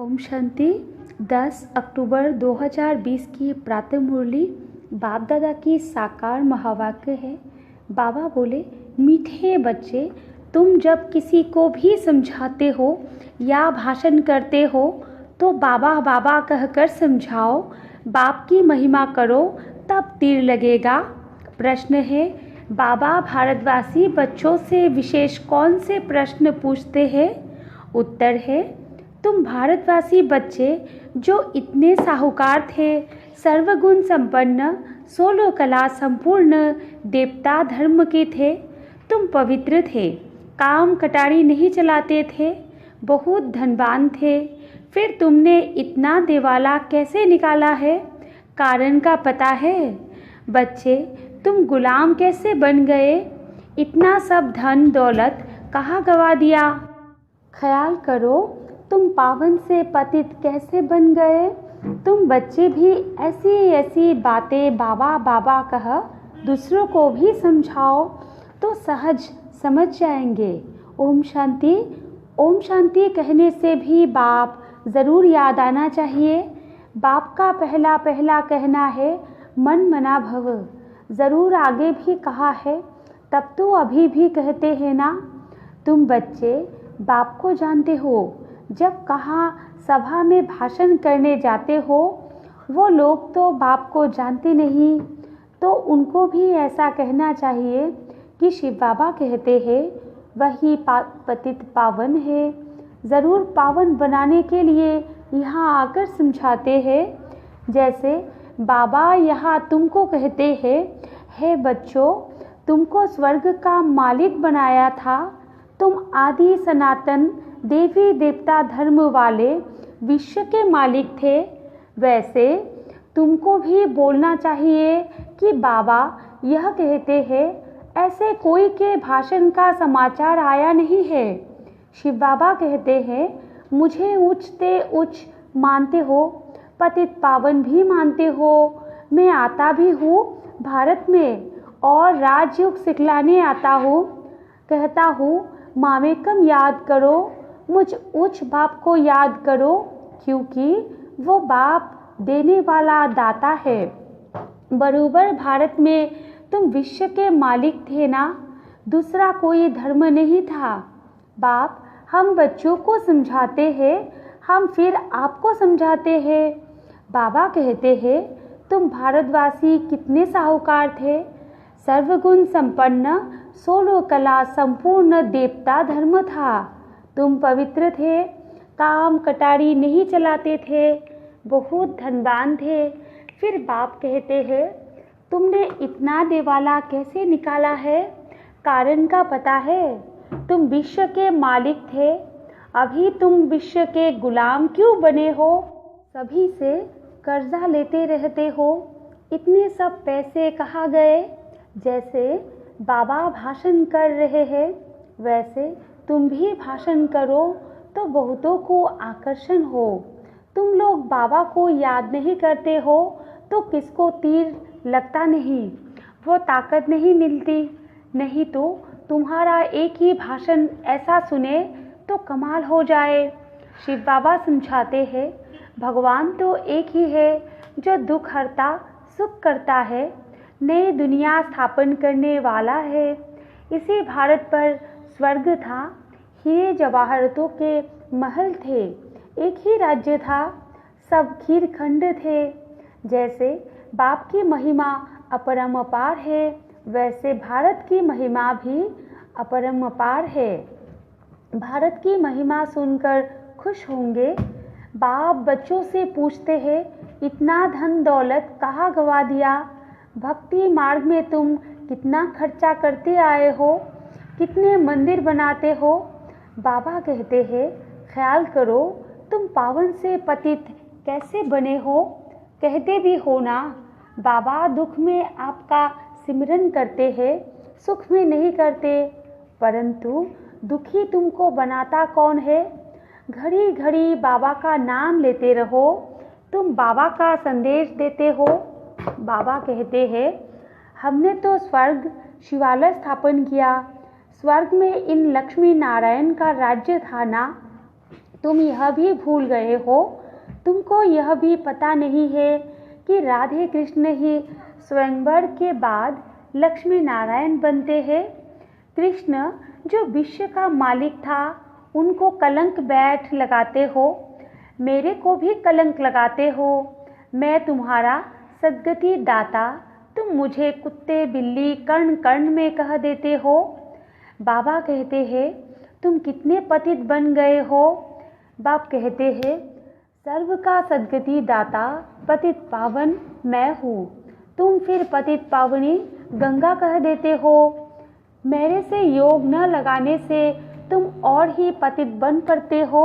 ओम शांति। 10 अक्टूबर 2020 की प्रातः मुरली बाप दादा की साकार महावाक्य है। बाबा बोले, मीठे बच्चे, तुम जब किसी को भी समझाते हो या भाषण करते हो तो बाबा बाबा कहकर समझाओ, बाप की महिमा करो, तब तीर लगेगा। प्रश्न है, बाबा भारतवासी बच्चों से विशेष कौन से प्रश्न पूछते हैं? उत्तर है, तुम भारतवासी बच्चे जो इतने साहूकार थे, सर्वगुण संपन्न, 16 कला संपूर्ण देवता धर्म के थे, तुम पवित्र थे, काम कटारी नहीं चलाते थे, बहुत धनवान थे, फिर तुमने इतना देवाला कैसे निकाला है? कारण का पता है? बच्चे, तुम गुलाम कैसे बन गए? इतना सब धन दौलत कहाँ गवा दिया? ख्याल करो, तुम पावन से पतित कैसे बन गए? तुम बच्चे भी ऐसी ऐसी बातें बाबा बाबा कह दूसरों को भी समझाओ तो सहज समझ जाएंगे। ओम शांति। ओम शांति कहने से भी बाप ज़रूर याद आना चाहिए। बाप का पहला पहला कहना है, मन मना भव। ज़रूर आगे भी कहा है, तब तो अभी भी कहते हैं ना। तुम बच्चे बाप को जानते हो। जब कहाँ सभा में भाषण करने जाते हो, वो लोग तो बाप को जानते नहीं, तो उनको भी ऐसा कहना चाहिए कि शिव बाबा कहते हैं वही पतित पावन है। ज़रूर पावन बनाने के लिए यहाँ आकर समझाते हैं। जैसे बाबा यहाँ तुमको कहते हैं, हे बच्चों, तुमको स्वर्ग का मालिक बनाया था, तुम आदि सनातन देवी देवता धर्म वाले विश्व के मालिक थे। वैसे तुमको भी बोलना चाहिए कि बाबा यह कहते हैं, ऐसे कोई के भाषण का समाचार आया नहीं है। शिव बाबा कहते हैं, मुझे उच्चते उच्च मानते हो, पतित पावन भी मानते हो, मैं आता भी हूँ भारत में और राजयोग सिखलाने आता हूँ। कहता हूँ, मामेकम याद करो, मुझ उच्च बाप को याद करो, क्योंकि वो बाप देने वाला दाता है। बरूबर भारत में तुम विश्व के मालिक थे ना, दूसरा कोई धर्म नहीं था। बाप हम बच्चों को समझाते हैं, हम फिर आपको समझाते हैं। बाबा कहते हैं, तुम भारतवासी कितने साहूकार थे, सर्वगुण संपन्न, 16 कला संपूर्ण देवता धर्म था, तुम पवित्र थे, काम कटारी नहीं चलाते थे, बहुत धनवान थे। फिर बाप कहते हैं, तुमने इतना देवाला कैसे निकाला है? कारण का पता है? तुम विश्व के मालिक थे, अभी तुम विश्व के गुलाम क्यों बने हो? सभी से कर्जा लेते रहते हो, इतने सब पैसे कहाँ गए? जैसे बाबा भाषण कर रहे हैं, वैसे तुम भी भाषण करो तो बहुतों को आकर्षण हो। तुम लोग बाबा को याद नहीं करते हो तो किसको तीर लगता नहीं, वो ताकत नहीं मिलती। नहीं तो तुम्हारा एक ही भाषण ऐसा सुने तो कमाल हो जाए। शिव बाबा समझाते हैं, भगवान तो एक ही है जो दुख हरता सुख करता है, नई दुनिया स्थापन करने वाला है। इसी भारत पर स्वर्ग था, हीरे जवाहरतों के महल थे, एक ही राज्य था, सब खीर खंड थे। जैसे बाप की महिमा अपरंपार है, वैसे भारत की महिमा भी अपरंपार है। भारत की महिमा सुनकर खुश होंगे। बाप बच्चों से पूछते हैं, इतना धन दौलत कहाँ गवा दिया? भक्ति मार्ग में तुम कितना खर्चा करते आए हो, कितने मंदिर बनाते हो? बाबा कहते हैं, ख्याल करो, तुम पावन से पतित कैसे बने हो? कहते भी हो ना, बाबा दुख में आपका सिमरन करते हैं, सुख में नहीं करते। परंतु दुखी तुमको बनाता कौन है? घड़ी घड़ी बाबा का नाम लेते रहो, तुम बाबा का संदेश देते हो। बाबा कहते हैं, हमने तो स्वर्ग शिवालय स्थापन किया, स्वर्ग में इन लक्ष्मी नारायण का राज्य था ना, तुम यह भी भूल गए हो, तुमको यह भी पता नहीं है कि राधे कृष्ण ही स्वयंवर के बाद लक्ष्मी नारायण बनते हैं। कृष्ण जो विश्व का मालिक था, उनको कलंक बैठ लगाते हो, मेरे को भी कलंक लगाते हो। मैं तुम्हारा सद्गति दाता, तुम मुझे कुत्ते बिल्ली कर्ण कर्ण में कह देते हो। बाबा कहते हैं तुम कितने पतित बन गए हो। बाप कहते हैं सर्व का सद्गति दाता पतित पावन मैं हूँ। तुम फिर पतित पावनी गंगा कह देते हो। मेरे से योग न लगाने से तुम और ही पतित बन पड़ते हो।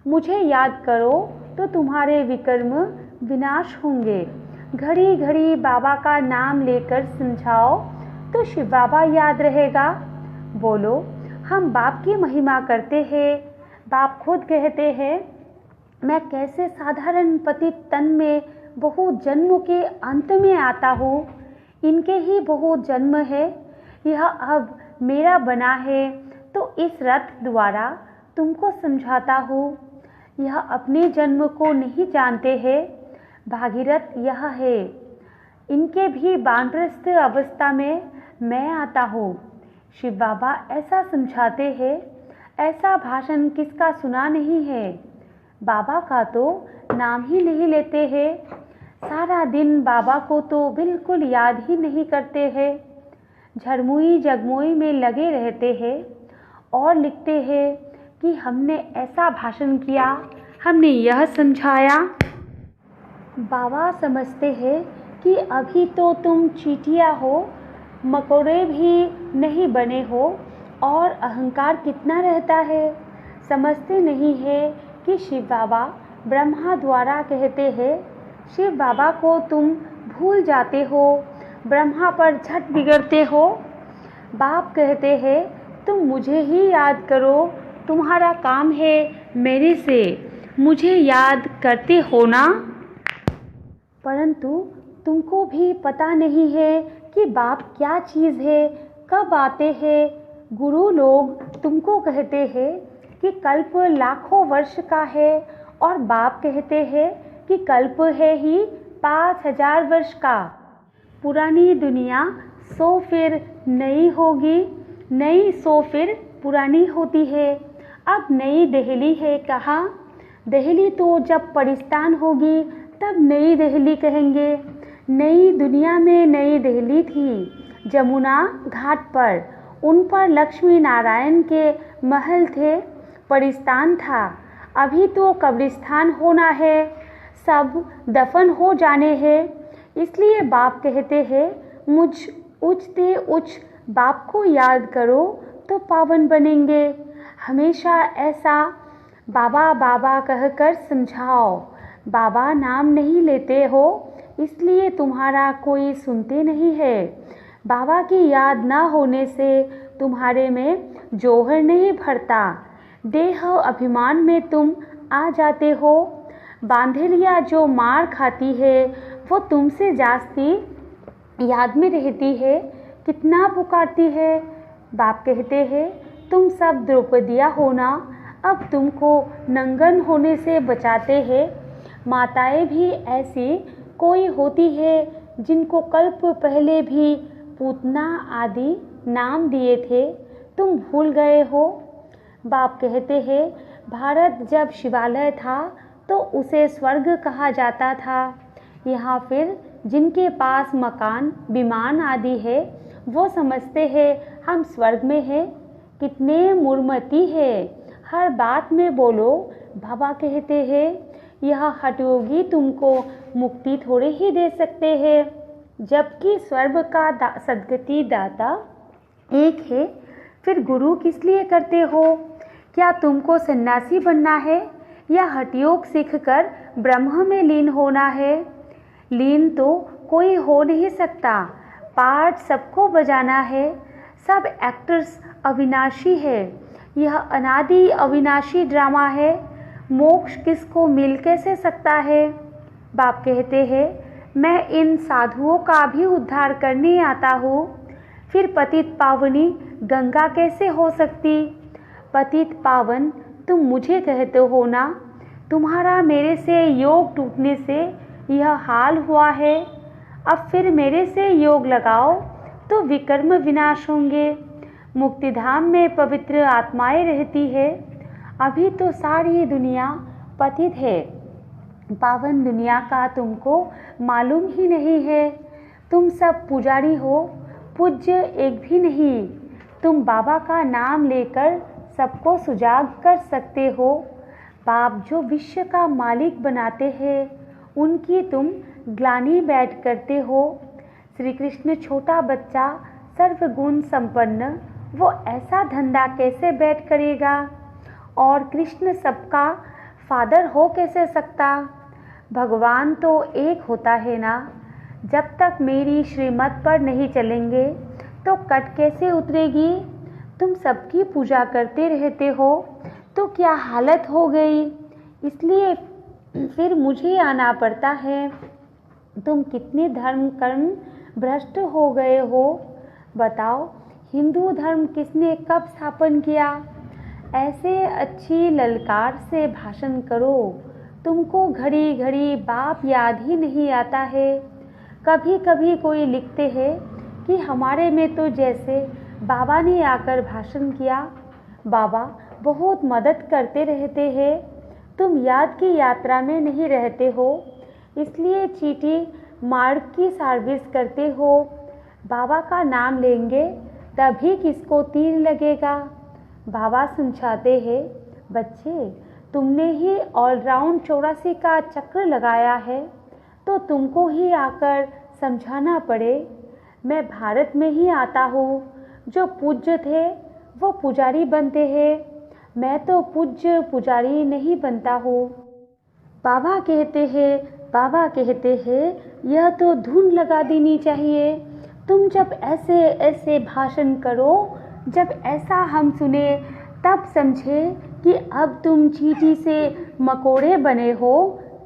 मुझे याद करो तो तुम्हारे विकर्म विनाश होंगे। घड़ी घड़ी बाबा का नाम लेकर समझाओ तो शिव बाबा याद रहेगा। बोलो हम बाप की महिमा करते हैं। बाप खुद कहते हैं मैं कैसे साधारण पतित तन में बहुत जन्मों के अंत में आता हूँ। इनके ही बहुत जन्म है, यह अब मेरा बना है तो इस रथ द्वारा तुमको समझाता हूँ। यह अपने जन्म को नहीं जानते हैं, भागीरथ यह है। इनके भी वानप्रस्थ अवस्था में मैं आता हूँ। शिव बाबा ऐसा समझाते हैं, ऐसा भाषण किसका सुना नहीं है। बाबा का तो नाम ही नहीं लेते हैं, सारा दिन बाबा को तो बिल्कुल याद ही नहीं करते हैं। झरमुई जगमुई में लगे रहते हैं और लिखते हैं कि हमने ऐसा भाषण किया, हमने यह समझाया। बाबा समझते हैं कि अभी तो तुम चींटियाँ हो, मकोड़े भी नहीं बने हो और अहंकार कितना रहता है। समझते नहीं है कि शिव बाबा ब्रह्मा द्वारा कहते हैं। शिव बाबा को तुम भूल जाते हो, ब्रह्मा पर झट बिगड़ते हो। बाप कहते हैं तुम मुझे ही याद करो, तुम्हारा काम है मेरे से मुझे याद करते हो ना। परंतु तुमको भी पता नहीं है कि बाप क्या चीज़ है, कब आते हैं। गुरु लोग तुमको कहते हैं कि कल्प लाखों वर्ष का है और बाप कहते हैं कि कल्प है ही 5000 वर्ष का। पुरानी दुनिया सो फिर नई होगी, नई सो फिर पुरानी होती है। अब नई दिल्ली है कहाँ? दिल्ली तो जब परिस्तान होगी तब नई दिल्ली कहेंगे। नई दुनिया में नई दिल्ली थी जमुना घाट पर, उन पर लक्ष्मी नारायण के महल थे, परिस्तान था। अभी तो कब्रिस्तान होना है, सब दफन हो जाने हैं। इसलिए बाप कहते हैं मुझ उच्चते उच्च बाप को याद करो तो पावन बनेंगे। हमेशा ऐसा बाबा बाबा कहकर समझाओ। बाबा नाम नहीं लेते हो इसलिए तुम्हारा कोई सुनते नहीं है। बाबा की याद ना होने से तुम्हारे में जौहर नहीं भरता, देह अभिमान में तुम आ जाते हो। बांधेलिया जो मार खाती है वो तुमसे जास्ती याद में रहती है, कितना पुकारती है। बाप कहते हैं तुम सब द्रौपदिया होना, अब तुमको नंगन होने से बचाते हैं। माताएं भी ऐसी कोई होती है जिनको कल्प पहले भी पूतना आदि नाम दिए थे, तुम भूल गए हो। बाप कहते हैं भारत जब शिवालय था तो उसे स्वर्ग कहा जाता था। यहाँ फिर जिनके पास मकान विमान आदि है वो समझते हैं हम स्वर्ग में हैं। कितने मूर्मती है, हर बात में बोलो। बाबा कहते हैं यह हठयोगी तुमको मुक्ति थोड़े ही दे सकते हैं, जबकि स्वर्ग का सद्गति दाता एक है। फिर गुरु किस लिए करते हो? क्या तुमको सन्यासी बनना है या हठयोग सीखकर ब्रह्म में लीन होना है? लीन तो कोई हो नहीं सकता, पार्ट सबको बजाना है। सब एक्टर्स अविनाशी है, यह अनादि अविनाशी ड्रामा है। मोक्ष किसको मिल कैसे सकता है? बाप कहते हैं मैं इन साधुओं का भी उद्धार करने आता हूँ। फिर पतित पावनी गंगा कैसे हो सकती? पतित पावन तुम मुझे कहते हो ना, तुम्हारा मेरे से योग टूटने से यह हाल हुआ है। अब फिर मेरे से योग लगाओ तो विकर्म विनाश होंगे। मुक्तिधाम में पवित्र आत्माएं रहती है। अभी तो सारी दुनिया पतित है। पावन दुनिया का तुमको मालूम ही नहीं है। तुम सब पुजारी हो, पूज्य एक भी नहीं। तुम बाबा का नाम लेकर सबको सुजाग कर सकते हो। बाप जो विश्व का मालिक बनाते हैं, उनकी तुम ग्लानि बैठ करते हो। श्री कृष्ण छोटा बच्चा सर्वगुण संपन्न, वो ऐसा धंधा कैसे बैठ करेगा? और कृष्ण सबका फादर हो कैसे सकता? भगवान तो एक होता है ना। जब तक मेरी श्रीमत पर नहीं चलेंगे तो कट कैसे उतरेगी? तुम सबकी पूजा करते रहते हो तो क्या हालत हो गई, इसलिए फिर मुझे आना पड़ता है। तुम कितने धर्म कर्म भ्रष्ट हो गए हो, बताओ। हिंदू धर्म किसने कब स्थापन किया? ऐसे अच्छी ललकार से भाषण करो। तुमको घड़ी घड़ी बाप याद ही नहीं आता है। कभी कभी कोई लिखते हैं कि हमारे में तो जैसे बाबा ने आकर भाषण किया। बाबा बहुत मदद करते रहते हैं। तुम याद की यात्रा में नहीं रहते हो, इसलिए चीटी मार्ग की सर्विस करते हो। बाबा का नाम लेंगे तभी किसको तीर लगेगा? बाबा समझाते हैं, बच्चे तुमने ही ऑलराउंड 84 का चक्र लगाया है, तो तुमको ही आकर समझाना पड़े। मैं भारत में ही आता हूँ। जो पूज्य थे वो पुजारी बनते हैं, मैं तो पूज्य पुजारी नहीं बनता हूँ। बाबा कहते हैं यह तो धुन लगा देनी चाहिए। तुम जब ऐसे ऐसे भाषण करो, जब ऐसा हम सुने तब समझे कि अब तुम चींटी से मकोड़े बने हो।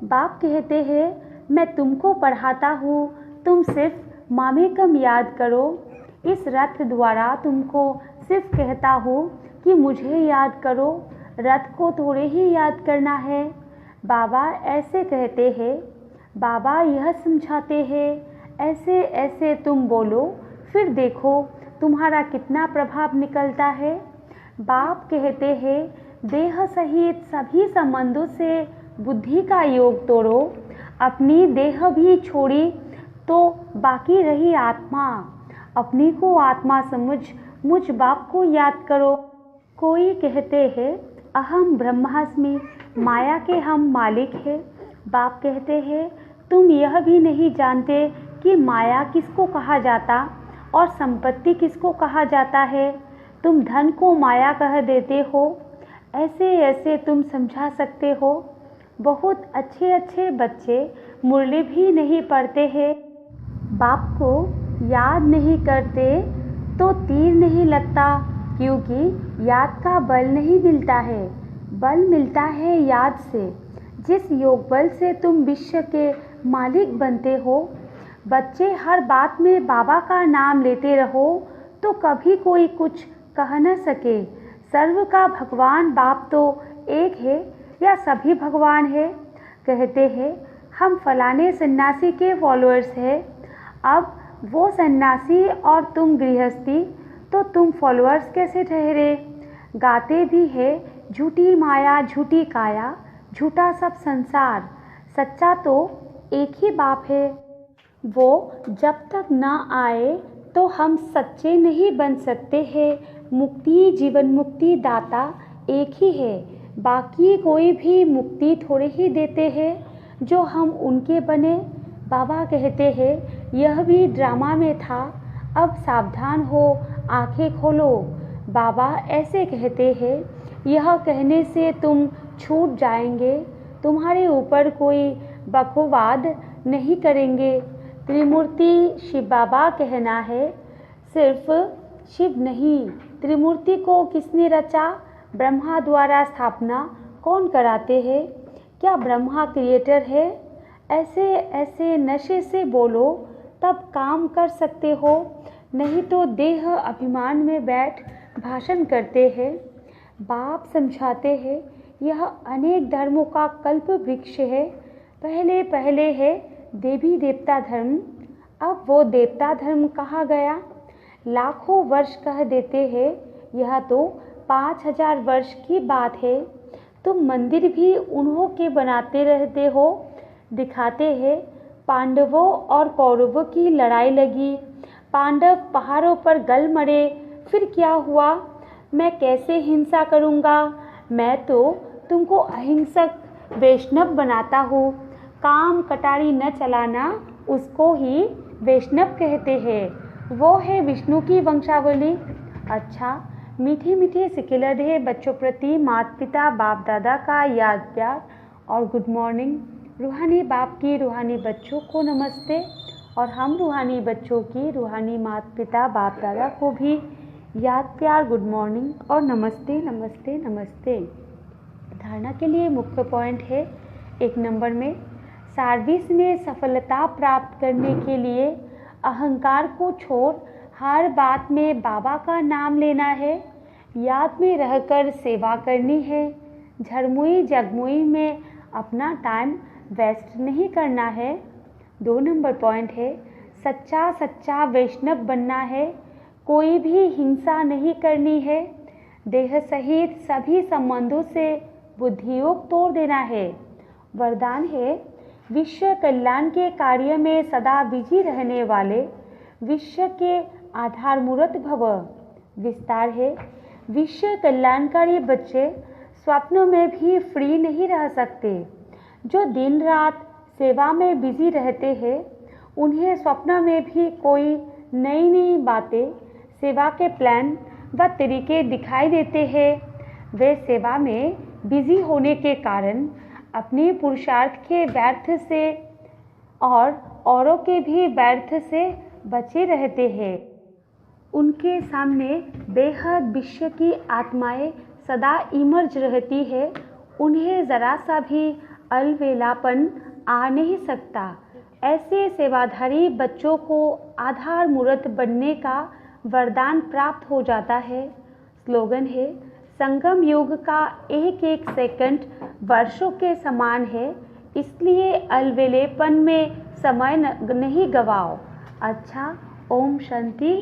बाप कहते हैं मैं तुमको पढ़ाता हूँ, तुम सिर्फ मामे कम याद करो। इस रथ द्वारा तुमको सिर्फ कहता हूँ कि मुझे याद करो, रथ को थोड़े ही याद करना है। बाबा ऐसे कहते हैं, बाबा यह समझाते हैं, ऐसे ऐसे तुम बोलो, फिर देखो तुम्हारा कितना प्रभाव निकलता है। बाप कहते हैं देह सहित सभी संबंधों से बुद्धि का योग तोड़ो। अपनी देह भी छोड़ी तो बाकी रही आत्मा। अपनी को आत्मा समझ मुझ बाप को याद करो। कोई कहते हैं अहम ब्रह्मास्मि, माया के हम मालिक हैं। बाप कहते हैं तुम यह भी नहीं जानते कि माया किसको कहा जाता और संपत्ति किसको कहा जाता है। तुम धन को माया कह देते हो। ऐसे ऐसे तुम समझा सकते हो। बहुत अच्छे अच्छे बच्चे मुरली भी नहीं पढ़ते हैं। बाप को याद नहीं करते तो तीर नहीं लगता, क्योंकि याद का बल नहीं मिलता है, बल मिलता है याद से। जिस योग बल से तुम विश्व के मालिक बनते हो। बच्चे हर बात में बाबा का नाम लेते रहो तो कभी कोई कुछ कह न सके। सर्व का भगवान बाप तो एक है या सभी भगवान है? कहते हैं हम फलाने सन्यासी के फॉलोअर्स हैं। अब वो सन्यासी और तुम गृहस्थी, तो तुम फॉलोअर्स कैसे ठहरे? गाते भी है झूठी माया झूठी काया, झूठा सब संसार, सच्चा तो एक ही बाप है। वो जब तक ना आए तो हम सच्चे नहीं बन सकते हैं। मुक्ति जीवन मुक्ति दाता एक ही है, बाकी कोई भी मुक्ति थोड़े ही देते हैं जो हम उनके बने। बाबा कहते हैं यह भी ड्रामा में था, अब सावधान हो, आंखें खोलो। बाबा ऐसे कहते हैं यह कहने से तुम छूट जाएंगे, तुम्हारे ऊपर कोई बकवाद नहीं करेंगे। त्रिमूर्ति शिव बाबा कहना है, सिर्फ शिव नहीं। त्रिमूर्ति को किसने रचा? ब्रह्मा द्वारा स्थापना कौन कराते हैं? क्या ब्रह्मा क्रिएटर है? ऐसे ऐसे नशे से बोलो तब काम कर सकते हो, नहीं तो देह अभिमान में बैठ भाषण करते हैं। बाप समझाते हैं यह अनेक धर्मों का कल्प वृक्ष है। पहले पहले है देवी देवता धर्म, अब वो देवता धर्म कहा गया। लाखों वर्ष कह देते हैं, यह तो 5000 वर्ष की बात है। तुम मंदिर भी उन्हों के बनाते रहते हो। दिखाते हैं पांडवों और कौरवों की लड़ाई लगी, पांडव पहाड़ों पर गल मरे, फिर क्या हुआ? मैं कैसे हिंसा करूँगा? मैं तो तुमको अहिंसक वैष्णव बनाता हूँ। काम कटारी न चलाना, उसको ही वैष्णव कहते हैं। वो है विष्णु की वंशावली। अच्छा, मीठे मीठे सिकिलधे बच्चों प्रति माता पिता बाप दादा का याद प्यार और गुड मॉर्निंग। रूहानी बाप की रूहानी बच्चों को नमस्ते, और हम रूहानी बच्चों की रूहानी माता पिता बाप दादा को भी याद प्यार, गुड मॉर्निंग और नमस्ते नमस्ते नमस्ते। धारणा के लिए मुख्य पॉइंट है 1 नंबर में, सर्विस में सफलता प्राप्त करने के लिए अहंकार को छोड़ हर बात में बाबा का नाम लेना है। याद में रहकर सेवा करनी है। झरमुई जगमुई में अपना टाइम वेस्ट नहीं करना है। 2 नंबर पॉइंट है, सच्चा सच्चा वैष्णव बनना है। कोई भी हिंसा नहीं करनी है। देह सहित सभी संबंधों से बुद्धियोग तोड़ देना है। वरदान है, विश्व कल्याण के कार्य में सदा बिजी रहने वाले विश्व के आधार मूर्त भव। विस्तार है, विश्व कल्याणकारी बच्चे स्वप्नों में भी फ्री नहीं रह सकते। जो दिन रात सेवा में बिजी रहते हैं, उन्हें स्वप्न में भी कोई नई नई बातें, सेवा के प्लान व तरीके दिखाई देते हैं। वे सेवा में बिजी होने के कारण अपने पुरुषार्थ के व्यर्थ से और औरों के भी व्यर्थ से बचे रहते हैं। उनके सामने बेहद विश्व की आत्माएं सदा इमर्ज रहती है। उन्हें ज़रा सा भी अलवेलापन आ नहीं सकता। ऐसे सेवाधारी बच्चों को आधार मूर्त बनने का वरदान प्राप्त हो जाता है। स्लोगन है, संगम युग का एक एक सेकंड वर्षों के समान है, इसलिए अलवेलेपन में समय नहीं गवाओ। अच्छा, ओम शांति।